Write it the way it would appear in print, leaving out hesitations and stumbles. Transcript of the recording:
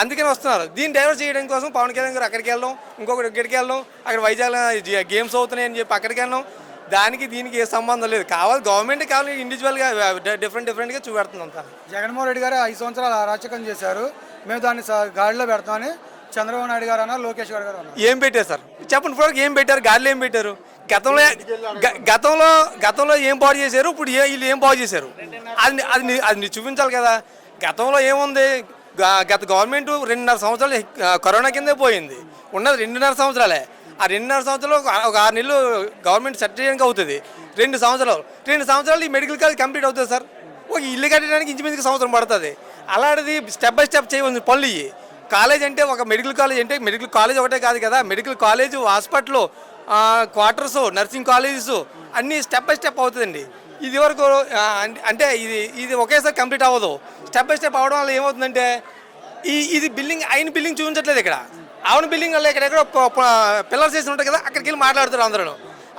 అందుకని వస్తున్నారు. దీన్ని డైవర్ట్ చేయడం కోసం పవన్ కళ్యాణ్ గారు అక్కడికి వెళ్ళడం, ఇంకొకటి ఇక్కడికి వెళ్ళడం, అక్కడ వైజాగ్లో గేమ్స్ అవుతున్నాయని చెప్పి అక్కడికి వెళ్ళడం. దానికి దీనికి ఏ సంబంధం లేదు. కావాలి గవర్నమెంట్ కావాలి, ఇండివిజువల్గా డిఫరెంట్గా చూపెడుతుంది అంతా. జగన్మోహన్ రెడ్డి గారు 5 సంవత్సరాలు అరాచకం చేశారు, మేము దాన్ని గాడిలో పెడతామని చంద్రబాబు నాయుడు గారు అన్నారు, లోకేష్ గారు అన్నారు. ఏం పెట్టారు సార్ చెప్పండి, ఇప్పుడు ఏం పెట్టారు? గాలిలో ఏం పెట్టారు? గతంలో ఏం పాడు చేశారు, ఇప్పుడు వీళ్ళు ఏం పాడు చేశారు? అది చూపించాలి కదా. గతంలో ఏముంది? గత గవర్నమెంట్ 2.5 సంవత్సరాలు కరోనా కిందే పోయింది. ఉన్నది 2.5 సంవత్సరాలే. ఆ 2.5 సంవత్సరాలు ఒక 6 నెలలు గవర్నమెంట్ సెట్ చేయడానికి అవుతుంది. 2 సంవత్సరాలు ఈ మెడికల్ కాలేజ్ కంప్లీట్ అవుతుంది సార్. ఒక ఇల్లు కట్టడానికి ఇంచుమించుకు సంవత్సరం పడుతుంది. అలాంటిది స్టెప్ బై స్టెప్ చేయవలసిన పనులు ఇవి. కాలేజ్ అంటే ఒక మెడికల్ కాలేజ్ అంటే మెడికల్ కాలేజ్ ఒకటే కాదు కదా. Medical college, hospital, quarters, nursing colleges అన్నీ స్టెప్ బై స్టెప్ అవుతుందండి. ఇది వరకు అంటే ఇది ఒకేసారి కంప్లీట్ అవ్వదు. స్టెప్ బై స్టెప్ అవడం వల్ల ఏమవుతుందంటే ఇది అయిన బిల్డింగ్ చూపించట్లేదు ఇక్కడ. అవును బిల్డింగ్ వల్ల ఎక్కడెక్కడో పిల్లర్స్ చేసి ఉంటాయి కదా, అక్కడికి వెళ్ళి మాట్లాడుతారు అందరూ.